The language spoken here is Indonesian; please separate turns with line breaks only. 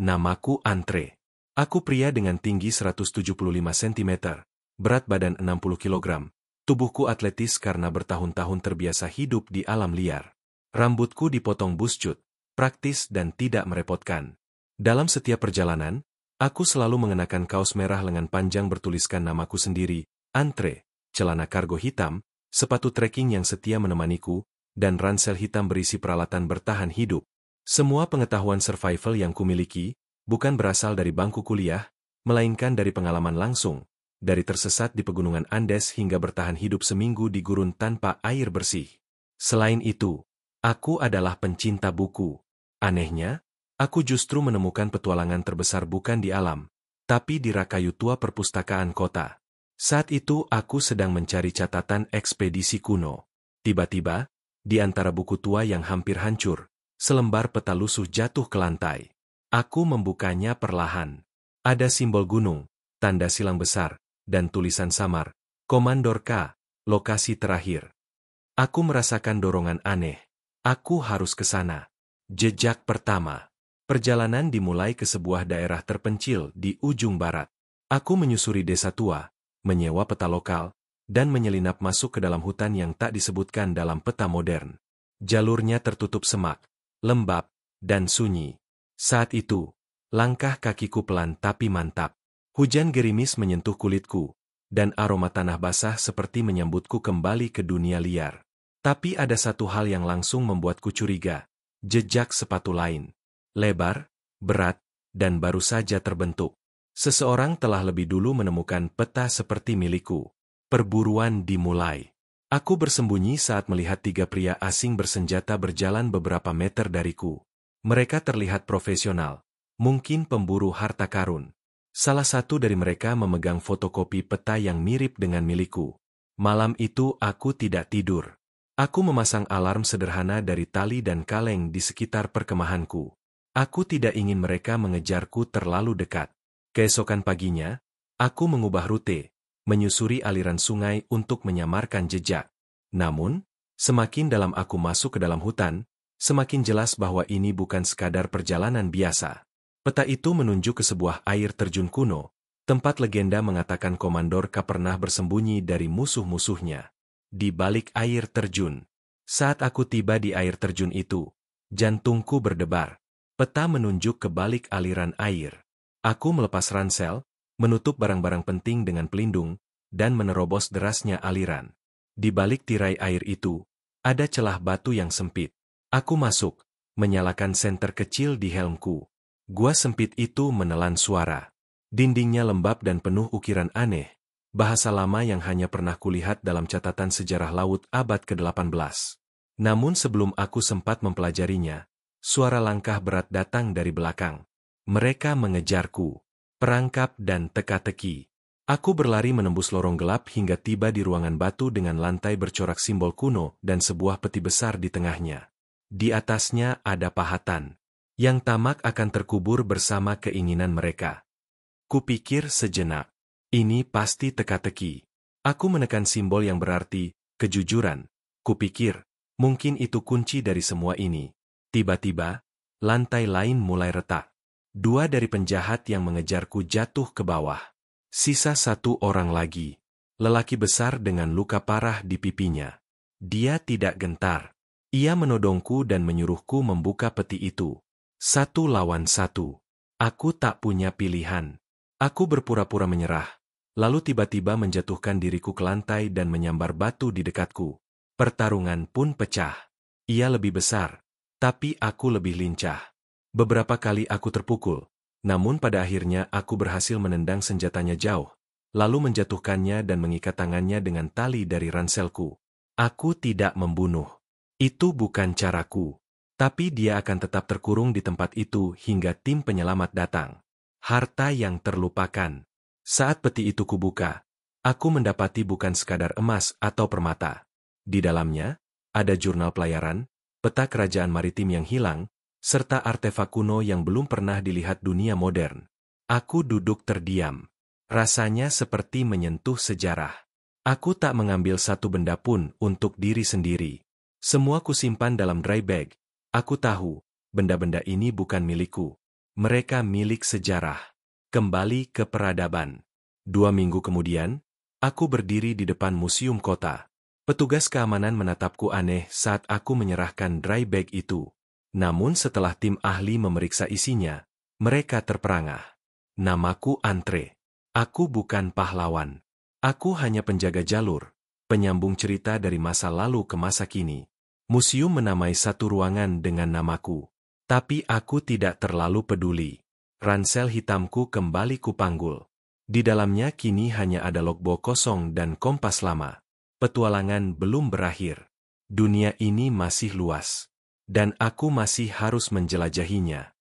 Namaku Andre. Aku pria dengan tinggi 175 cm, berat badan 60 kg. Tubuhku atletis karena bertahun-tahun terbiasa hidup di alam liar. Rambutku dipotong buscut, praktis dan tidak merepotkan. Dalam setiap perjalanan, aku selalu mengenakan kaos merah lengan panjang bertuliskan namaku sendiri, Andre, celana kargo hitam, sepatu trekking yang setia menemaniku, dan ransel hitam berisi peralatan bertahan hidup. Semua pengetahuan survival yang kumiliki, bukan berasal dari bangku kuliah, melainkan dari pengalaman langsung, dari tersesat di pegunungan Andes hingga bertahan hidup seminggu di gurun tanpa air bersih. Selain itu, aku adalah pencinta buku. Anehnya, aku justru menemukan petualangan terbesar bukan di alam, tapi di rak kayu tua perpustakaan kota. Saat itu aku sedang mencari catatan ekspedisi kuno. Tiba-tiba, di antara buku tua yang hampir hancur, selembar peta lusuh jatuh ke lantai. Aku membukanya perlahan. Ada simbol gunung, tanda silang besar, dan tulisan samar, Komandor K, lokasi terakhir. Aku merasakan dorongan aneh. Aku harus ke sana. Jejak pertama. Perjalanan dimulai ke sebuah daerah terpencil di ujung barat. Aku menyusuri desa tua, menyewa peta lokal, dan menyelinap masuk ke dalam hutan yang tak disebutkan dalam peta modern. Jalurnya tertutup semak, lembab, dan sunyi. Saat itu, langkah kakiku pelan tapi mantap. Hujan gerimis menyentuh kulitku, dan aroma tanah basah seperti menyambutku kembali ke dunia liar. Tapi ada satu hal yang langsung membuatku curiga. Jejak sepatu lain. Lebar, berat, dan baru saja terbentuk. Seseorang telah lebih dulu menemukan peta seperti milikku. Perburuan dimulai. Aku bersembunyi saat melihat 3 pria asing bersenjata berjalan beberapa meter dariku. Mereka terlihat profesional, mungkin pemburu harta karun. Salah satu dari mereka memegang fotokopi peta yang mirip dengan milikku. Malam itu aku tidak tidur. Aku memasang alarm sederhana dari tali dan kaleng di sekitar perkemahanku. Aku tidak ingin mereka mengejarku terlalu dekat. Keesokan paginya, aku mengubah rute, menyusuri aliran sungai untuk menyamarkan jejak. Namun, semakin dalam aku masuk ke dalam hutan, semakin jelas bahwa ini bukan sekadar perjalanan biasa. Peta itu menunjuk ke sebuah air terjun kuno, tempat legenda mengatakan Komandor K pernah bersembunyi dari musuh-musuhnya. Di balik air terjun. Saat aku tiba di air terjun itu, jantungku berdebar. Peta menunjuk ke balik aliran air. Aku melepas ransel, menutup barang-barang penting dengan pelindung, dan menerobos derasnya aliran. Di balik tirai air itu, ada celah batu yang sempit. Aku masuk, menyalakan senter kecil di helmku. Gua sempit itu menelan suara. Dindingnya lembab dan penuh ukiran aneh, bahasa lama yang hanya pernah kulihat dalam catatan sejarah laut abad ke-18. Namun sebelum aku sempat mempelajarinya, suara langkah berat datang dari belakang. Mereka mengejarku. Perangkap dan teka-teki. Aku berlari menembus lorong gelap hingga tiba di ruangan batu dengan lantai bercorak simbol kuno dan sebuah peti besar di tengahnya. Di atasnya ada pahatan. Yang tamak akan terkubur bersama keinginan mereka. Kupikir sejenak. Ini pasti teka-teki. Aku menekan simbol yang berarti kejujuran. Kupikir, mungkin itu kunci dari semua ini. Tiba-tiba, lantai lain mulai retak. 2 dari penjahat yang mengejarku jatuh ke bawah. Sisa 1 orang lagi. Lelaki besar dengan luka parah di pipinya. Dia tidak gentar. Ia menodongku dan menyuruhku membuka peti itu. 1 lawan 1. Aku tak punya pilihan. Aku berpura-pura menyerah. Lalu tiba-tiba menjatuhkan diriku ke lantai dan menyambar batu di dekatku. Pertarungan pun pecah. Ia lebih besar, tapi aku lebih lincah. Beberapa kali aku terpukul, namun pada akhirnya aku berhasil menendang senjatanya jauh, lalu menjatuhkannya dan mengikat tangannya dengan tali dari ranselku. Aku tidak membunuh. Itu bukan caraku. Tapi dia akan tetap terkurung di tempat itu hingga tim penyelamat datang. Harta yang terlupakan. Saat peti itu kubuka, aku mendapati bukan sekadar emas atau permata. Di dalamnya, ada jurnal pelayaran, peta kerajaan maritim yang hilang, serta artefak kuno yang belum pernah dilihat dunia modern. Aku duduk terdiam. Rasanya seperti menyentuh sejarah. Aku tak mengambil satu benda pun untuk diri sendiri. Semua kusimpan dalam dry bag. Aku tahu, benda-benda ini bukan milikku. Mereka milik sejarah. Kembali ke peradaban. 2 minggu kemudian, aku berdiri di depan museum kota. Petugas keamanan menatapku aneh saat aku menyerahkan dry bag itu. Namun setelah tim ahli memeriksa isinya, mereka terperangah. Namaku Andre. Aku bukan pahlawan. Aku hanya penjaga jalur, penyambung cerita dari masa lalu ke masa kini. Museum menamai satu ruangan dengan namaku. Tapi aku tidak terlalu peduli. Ransel hitamku kembali kupanggul. Di dalamnya kini hanya ada logbook kosong dan kompas lama. Petualangan belum berakhir. Dunia ini masih luas. Dan aku masih harus menjelajahinya.